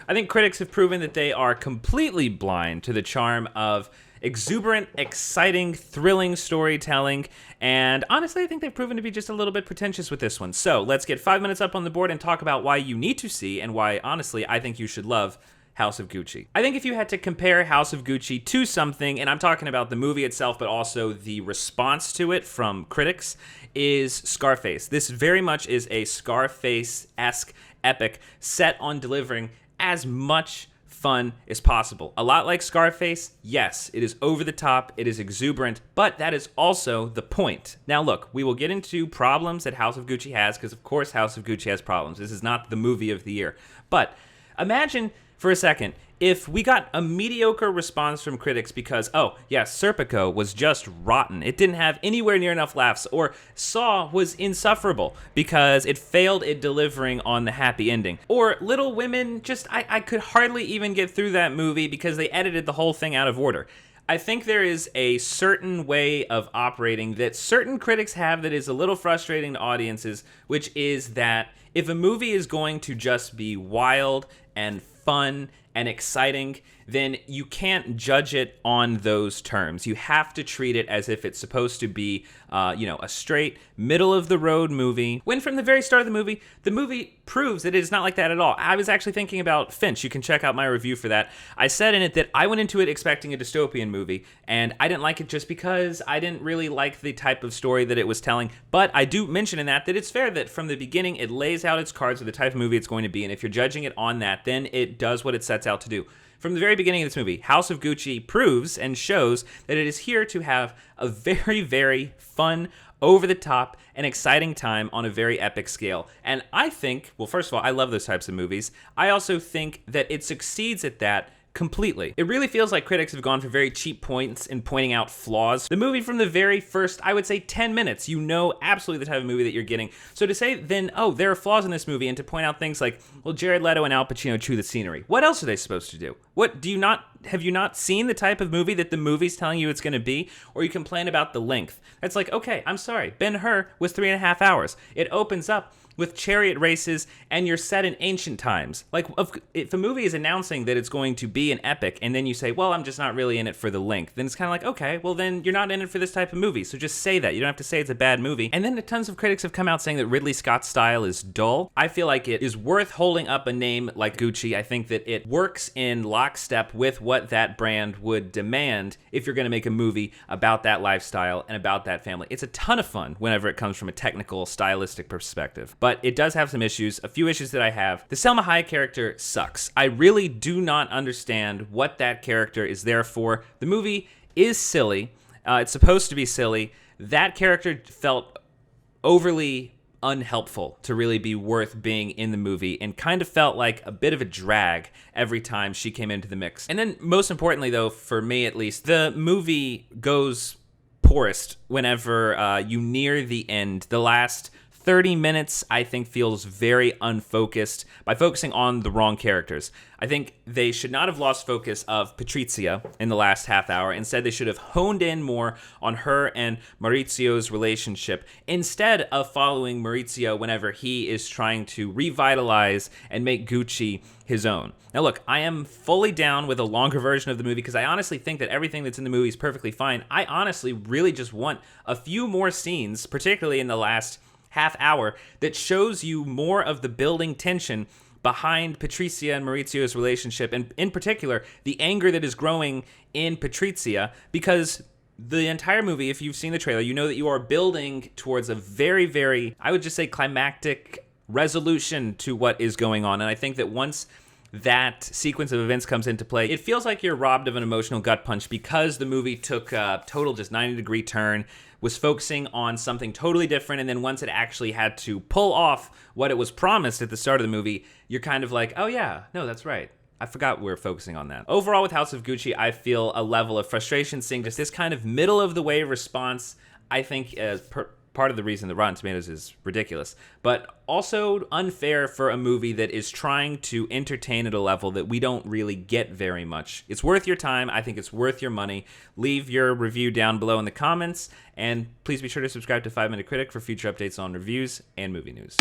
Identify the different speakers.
Speaker 1: I think critics have proven that they are completely blind to the charm of exuberant, exciting, thrilling storytelling, and honestly, I think they've proven to be just a little bit pretentious with this one. So let's get 5 minutes up on the board and talk about why you need to see, and why, honestly, I think you should love House of Gucci. I think if you had to compare House of Gucci to something, and I'm talking about the movie itself, but also the response to it from critics, is Scarface. This very much is a Scarface-esque epic set on delivering as much fun as possible. A lot like Scarface, yes, it is over the top, it is exuberant, but that is also the point. Now look, we will get into problems that House of Gucci has, because of course House of Gucci has problems. This is not the movie of the year. But imagine for a second if we got a mediocre response from critics because, oh, yeah, Serpico was just rotten. It didn't have anywhere near enough laughs. Or Saw was insufferable because it failed at delivering on the happy ending. Or Little Women, I could hardly even get through that movie because they edited the whole thing out of order. I think there is a certain way of operating that certain critics have that is a little frustrating to audiences, which is that if a movie is going to just be wild and fun and exciting, then you can't judge it on those terms. You have to treat it as if it's supposed to be, a straight, middle-of-the-road movie. When from the very start of the movie proves that it is not like that at all. I was actually thinking about Finch. You can check out my review for that. I said in it that I went into it expecting a dystopian movie, and I didn't like it just because I didn't really like the type of story that it was telling. But I do mention in that it's fair that from the beginning, it lays out its cards with the type of movie it's going to be, and if you're judging it on that, then it does what it sets out to do. From the very beginning of this movie, House of Gucci proves and shows that it is here to have a very, very fun, over-the-top, and exciting time on a very epic scale. And I think, well, first of all, I love those types of movies. I also think that it succeeds at that completely. It really feels like critics have gone for very cheap points in pointing out flaws. The movie from the very first, I would say 10 minutes, you know absolutely the type of movie that you're getting. So to say then, oh, there are flaws in this movie, and to point out things like, well, Jared Leto and Al Pacino chew the scenery. What else are they supposed to do? Have you not seen the type of movie that the movie's telling you it's going to be? Or you complain about the length. It's like, okay, I'm sorry, Ben-Hur was 3.5 hours. It opens up with chariot races, and you're set in ancient times. Like, if a movie is announcing that it's going to be an epic, and then you say, well, I'm just not really in it for the length, then it's kind of like, okay, well, then you're not in it for this type of movie, so just say that. You don't have to say it's a bad movie. And then tons of critics have come out saying that Ridley Scott's style is dull. I feel like it is worth holding up a name like Gucci. I think that it works in lockstep with what that brand would demand if you're going to make a movie about that lifestyle and about that family. It's a ton of fun whenever it comes from a technical, stylistic perspective. But it does have some issues, a few issues that I have. The Selma Hayek character sucks. I really do not understand what that character is there for. The movie is silly. It's supposed to be silly. That character felt overly unhelpful to really be worth being in the movie, and kind of felt like a bit of a drag every time she came into the mix. And then most importantly, though, for me at least, the movie goes poorest whenever you near the end. The last 30 minutes, I think, feels very unfocused by focusing on the wrong characters. I think they should not have lost focus of Patrizia in the last half hour. Instead, they should have honed in more on her and Maurizio's relationship instead of following Maurizio whenever he is trying to revitalize and make Gucci his own. Now, look, I am fully down with a longer version of the movie because I honestly think that everything that's in the movie is perfectly fine. I honestly really just want a few more scenes, particularly in the last half hour, that shows you more of the building tension behind Patrizia and Maurizio's relationship, and in particular, the anger that is growing in Patrizia, because the entire movie, if you've seen the trailer, you know that you are building towards a very, very, I would just say, climactic resolution to what is going on. And I think that once that sequence of events comes into play, it feels like you're robbed of an emotional gut punch because the movie took a total just 90-degree turn, was focusing on something totally different, and then once it actually had to pull off what it was promised at the start of the movie, you're kind of like, oh yeah, no, that's right. I forgot we're focusing on that. Overall, with House of Gucci, I feel a level of frustration seeing just this kind of middle-of-the-way response. I think as part of the reason the Rotten Tomatoes is ridiculous, but also unfair for a movie that is trying to entertain at a level that we don't really get very much. It's worth your time. I think it's worth your money. Leave your review down below in the comments, and please be sure to subscribe to 5 Minute Critic for future updates on reviews and movie news.